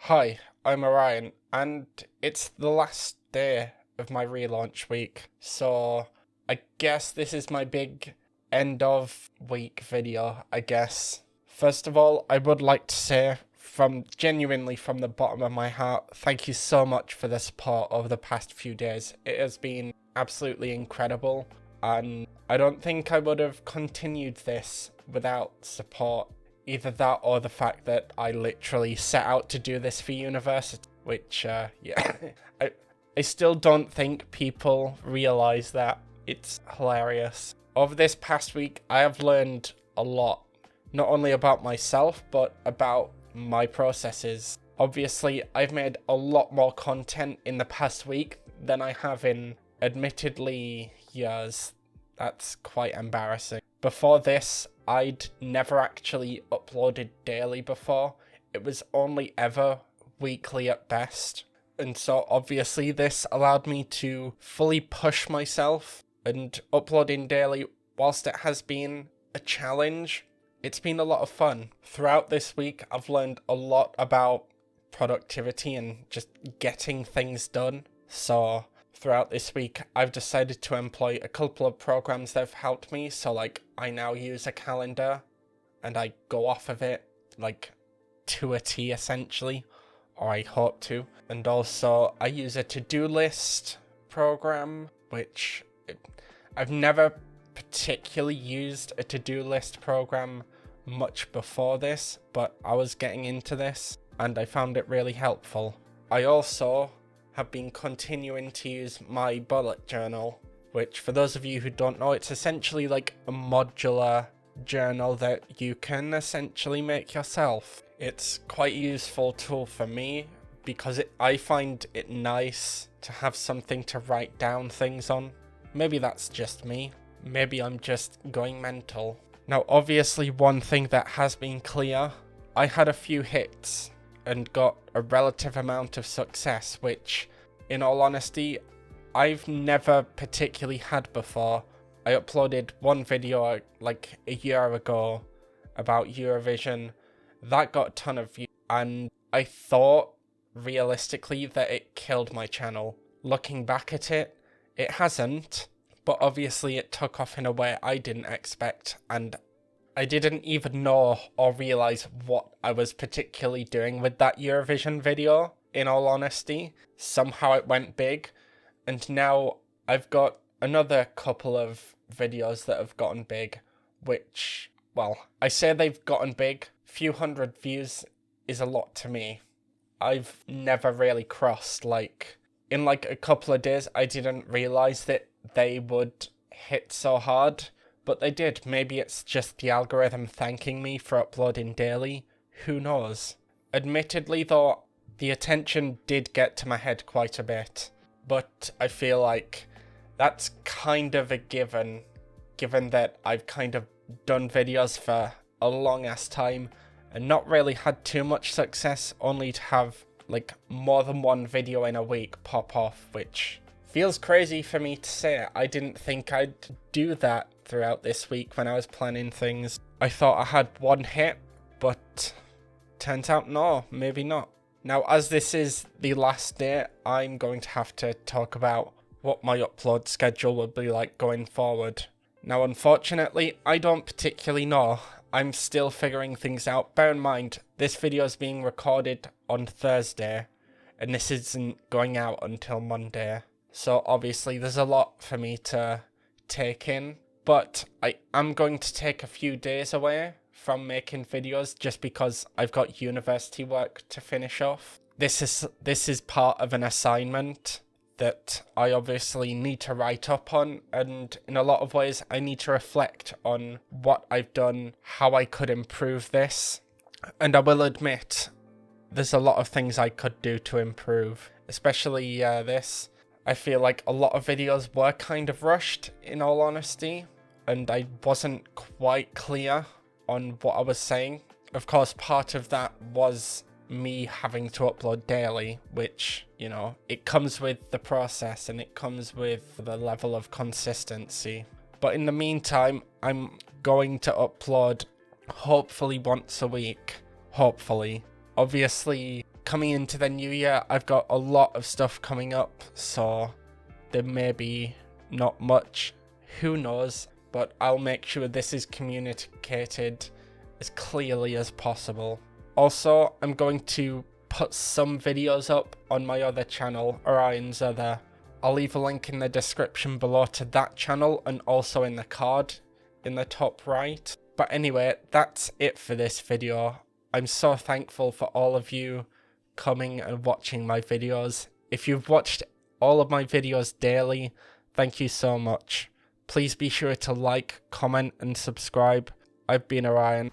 Hi, I'm Orion, and it's the last day of my relaunch week, so I guess this is my big end of week video, I guess. First of all, I would like to say, genuinely from the bottom of my heart, thank you so much for the support over the past few days. It has been absolutely incredible, and I don't think I would have continued this without support. Either that or the fact that I literally set out to do this for university, which, yeah, I still don't think people realize that. It's hilarious. Over this past week, I have learned a lot, not only about myself, but about my processes. Obviously, I've made a lot more content in the past week than I have in, admittedly, years. That's quite embarrassing. Before this, I'd never actually uploaded daily before. It was only ever weekly at best. And so obviously this allowed me to fully push myself, and uploading daily, whilst it has been a challenge, it's been a lot of fun. Throughout this week, I've learned a lot about productivity and just getting things done. So throughout this week, I've decided to employ a couple of programs that have helped me. So like, I now use a calendar and I go off of it like to a T essentially, or I hope to. And also I use a to-do list program, which I've never particularly used a to-do list program much before this, but I was getting into this and I found it really helpful. I also have been continuing to use my bullet journal, which for those of you who don't know, it's essentially like a modular journal that you can essentially make yourself. It's quite a useful tool for me because I find it nice to have something to write down things on. Maybe that's just me. Maybe I'm just going mental. Now obviously one thing that has been clear, I had a few hits and got a relative amount of success, which, in all honesty, I've never particularly had before. I uploaded one video like a year ago about Eurovision. That got a ton of views, and I thought, realistically, that it killed my channel. Looking back at it, it hasn't, but obviously it took off in a way I didn't expect, and I didn't even know or realise what I was particularly doing with that Eurovision video, in all honesty. Somehow it went big, and now I've got another couple of videos that have gotten big, which, well, I say they've gotten big. Few hundred views is a lot to me. I've never really crossed, in a couple of days, I didn't realise that they would hit so hard. But they did. Maybe it's just the algorithm thanking me for uploading daily. Who knows? Admittedly though, the attention did get to my head quite a bit. But I feel like that's kind of a given that I've kind of done videos for a long ass time and not really had too much success, only to have more than one video in a week pop off, which feels crazy for me to say. I didn't think I'd do that throughout this week when I was planning things. I thought I had one hit, but turns out no, maybe not. Now, as this is the last day, I'm going to have to talk about what my upload schedule will be like going forward. Now, unfortunately, I don't particularly know. I'm still figuring things out. Bear in mind, this video is being recorded on Thursday, and this isn't going out until Monday. So obviously there's a lot for me to take in, but I am going to take a few days away from making videos just because I've got university work to finish off. This is part of an assignment that I obviously need to write up on, and in a lot of ways I need to reflect on what I've done, how I could improve this, and I will admit there's a lot of things I could do to improve, especially this. I feel like a lot of videos were kind of rushed, in all honesty, and I wasn't quite clear on what I was saying. Of course, part of that was me having to upload daily, which, you know, it comes with the process and it comes with the level of consistency. But in the meantime, I'm going to upload hopefully once a week. Hopefully. Obviously, coming into the new year, I've got a lot of stuff coming up, so there may be not much, who knows, but I'll make sure this is communicated as clearly as possible. Also, I'm going to put some videos up on my other channel, Orion's Other. I'll leave a link in the description below to that channel and also in the card in the top right. But anyway, that's it for this video. I'm so thankful for all of you coming and watching my videos. If you've watched all of my videos daily, thank you so much. Please be sure to like, comment and subscribe. I've been Orion.